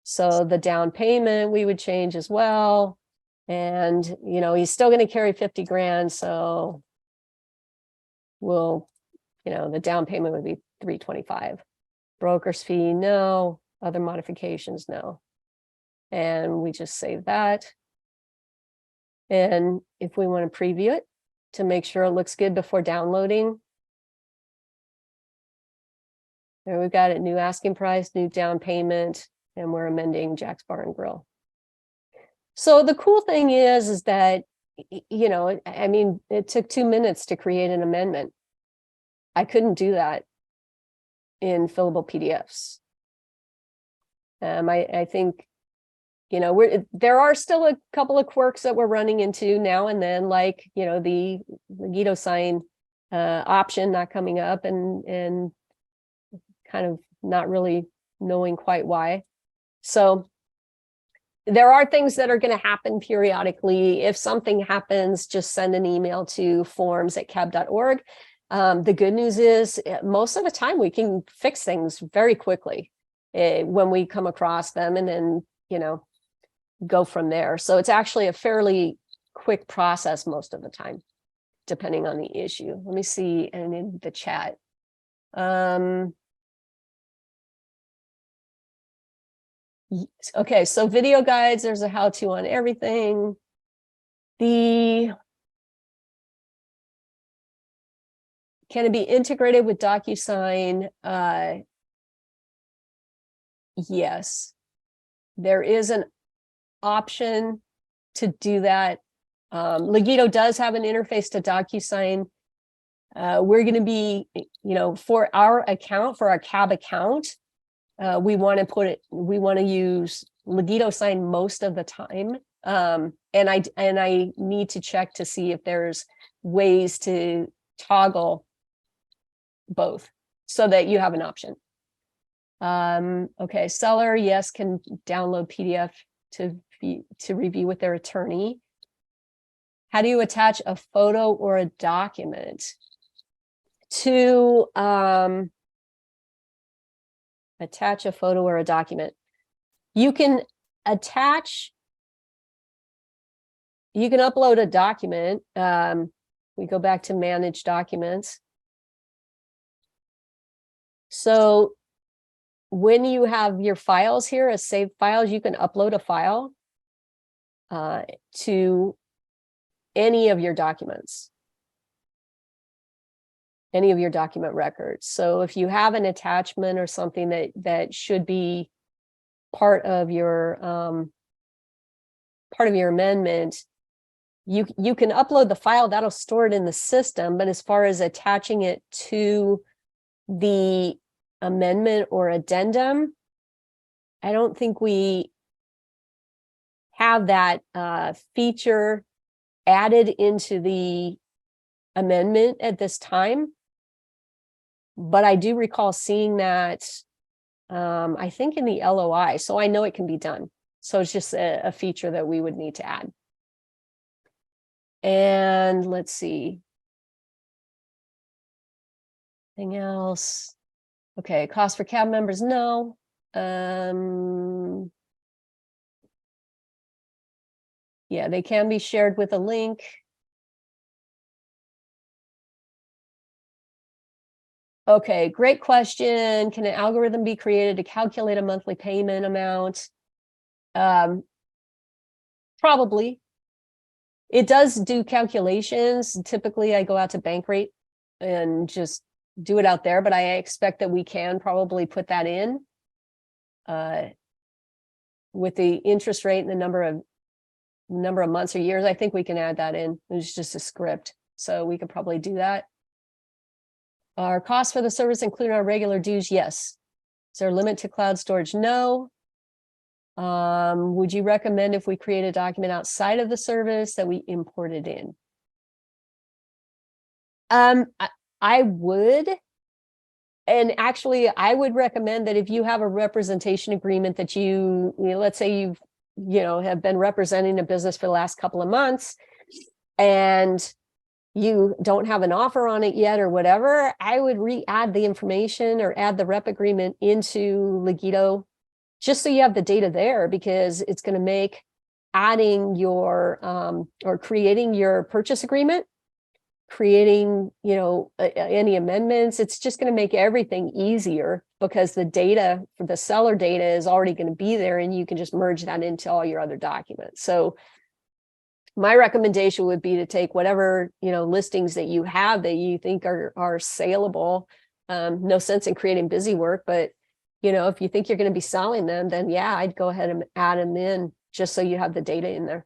So the down payment we would change as well. And, he's still going to carry 50 grand. So we'll, the down payment would be $325. Broker's fee, no. Other modifications, no. And we just save that. And if we want to preview it to make sure it looks good before downloading, there we've got it, new asking price, new down payment, and we're amending Jack's Bar and Grill. So the cool thing is that, it took 2 minutes to create an amendment. I couldn't do that in fillable PDFs. I think, there are still a couple of quirks that we're running into now and then, like, the Legito sign option not coming up, and kind of not really knowing quite why. So there are things that are going to happen periodically. If something happens, just send an email to forms@cabbb.org. The good news is most of the time we can fix things very quickly when we come across them, and then, go from there. So it's actually a fairly quick process most of the time, depending on the issue. Let me see, and in the chat. Okay, so video guides, there's a how-to on everything. Can it be integrated with DocuSign? Yes, there is an option to do that. Legito does have an interface to DocuSign. We're going to be, for our account, for our CABB account, we want to use Legito Sign most of the time. And I need to check to see if there's ways to toggle both so that you have an option. Okay, seller, yes, can download PDF to review with their attorney. How do you attach a photo or a document to attach a photo or a document? You can upload a document. We go back to manage documents. So when you have your files here as saved files, you can upload a file to any of your documents, any of your document records. So if you have an attachment or something that should be part of your amendment, you can upload the file, that'll store it in the system, but as far as attaching it to the amendment or addendum, I don't think we have that feature added into the amendment at this time. But I do recall seeing that, I think in the LOI, so I know it can be done. So it's just a feature that we would need to add. And let's see. Anything else? Okay, cost for CAB members, no. Yeah, they can be shared with a link. Okay, great question. Can an algorithm be created to calculate a monthly payment amount? Probably. It does do calculations. Typically, I go out to Bankrate and just do it out there, but I expect that we can probably put that in. With the interest rate and the number of months or years, I think we can add that in. It's just a script, so we could probably do that. Are costs for the service included our regular dues? Yes. Is there a limit to cloud storage? No. Would you recommend if we create a document outside of the service that we import it in? I would. And actually, I would recommend that if you have a representation agreement that let's say you've, have been representing a business for the last couple of months and you don't have an offer on it yet or whatever, I would re-add the information or add the rep agreement into Legito just so you have the data there, because it's going to make adding your or creating your purchase agreement, creating any amendments, it's just going to make everything easier because the data for the seller data is already going to be there and you can just merge that into all your other documents. So my recommendation would be to take whatever listings that you have that you think are saleable. No sense in creating busy work, but if you think you're going to be selling them, then yeah, I'd go ahead and add them in just so you have the data in there.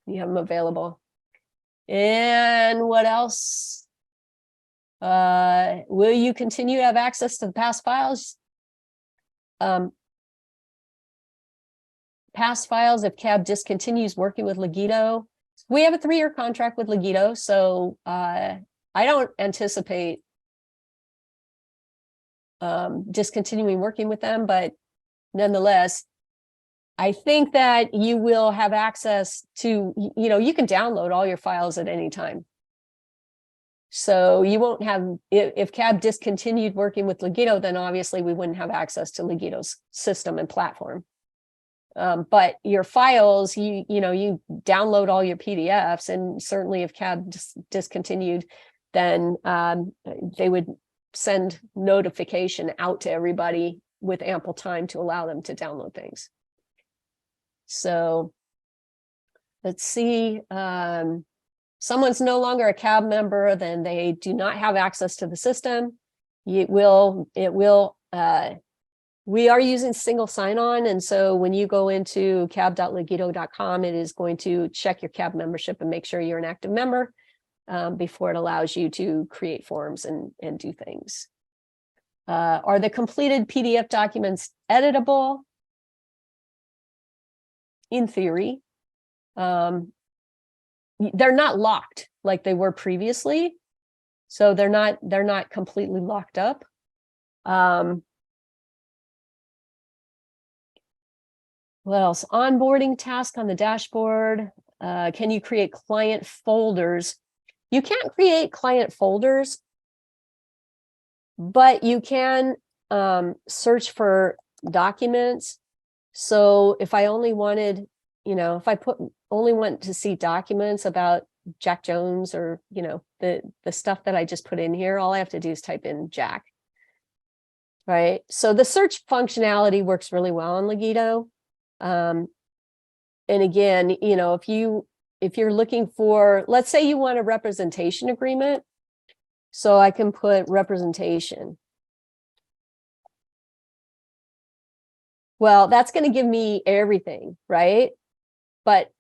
You have them available. And what else? Will you continue to have access to the past files? Past files if CAB discontinues working with Legito. We have a 3-year contract with Legito, so I don't anticipate discontinuing working with them, but nonetheless, I think that you will have access to, you can download all your files at any time. So you won't have, if CAB discontinued working with Legito, then obviously we wouldn't have access to Legito's system and platform. But your files, you download all your PDFs, and certainly if CAB discontinued, then they would send notification out to everybody with ample time to allow them to download things. So let's see, someone's no longer a CAB member, then they do not have access to the system. We are using single sign-on, and so when you go into cab.legito.com, it is going to check your CAB membership and make sure you're an active member before it allows you to create forms and do things. Are the completed PDF documents editable? In theory. They're not locked like they were previously, so they're not completely locked up. What else? Onboarding task on the dashboard. Can you create client folders? You can't create client folders, but you can search for documents. So if I only wanted, if I only want to see documents about Jack Jones or, the stuff that I just put in here, all I have to do is type in Jack. Right. So the search functionality works really well on Legito. And again, if you're looking for, let's say you want a representation agreement, so I can put representation. Well, that's going to give me everything, right? But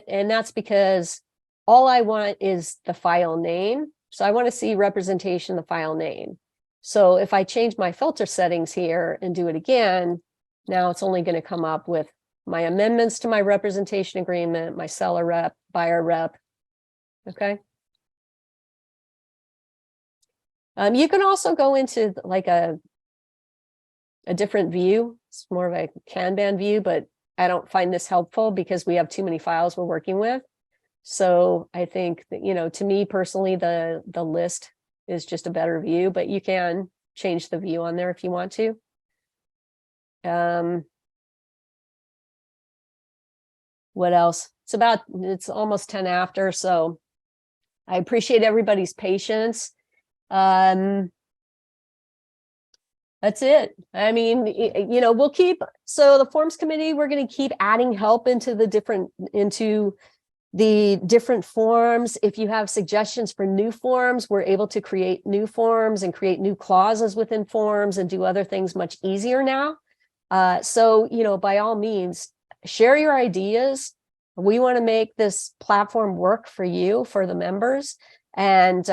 and that's because all I want is the file name. So I want to see representation of the file name. So if I change my filter settings here and do it again, now it's only going to come up with my amendments to my representation agreement, my seller rep, buyer rep. Okay. You can also go into like a different view. It's more of a Kanban view, but I don't find this helpful because we have too many files we're working with. So I think that, you know, to me personally, the list is just a better view, but you can change the view on there if you want to. What else? It's almost 10 after, so I appreciate everybody's patience. That's it. I mean, you know, so the forms committee, we're going to keep adding help into the different forms. If you have suggestions for new forms, we're able to create new forms and create new clauses within forms and do other things much easier now. So, you know, by all means, share your ideas. We want to make this platform work for you, for the members, and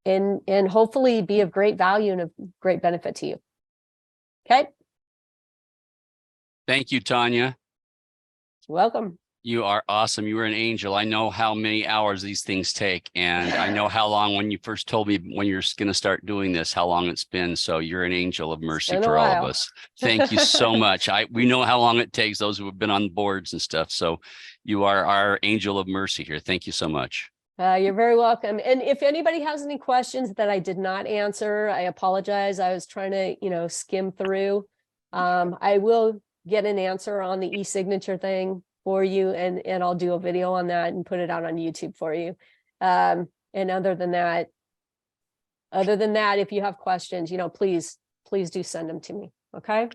hopefully be of great value and of great benefit to you. Okay. Thank you, Tawnya. You're welcome. You are awesome. You were an angel. I know how many hours these things take, and I know how long, when you first told me when you're going to start doing this, how long it's been. So you're an angel of mercy for all of us. Thank you so much. We know how long it takes, those who have been on boards and stuff. So you are our angel of mercy here. Thank you so much. You're very welcome. And if anybody has any questions that I did not answer, I apologize. I was trying to, you know, skim through. I will get an answer on the e-signature thing for you, and I'll do a video on that and put it out on YouTube for you. And other than that, if you have questions, you know, please do send them to me. Okay.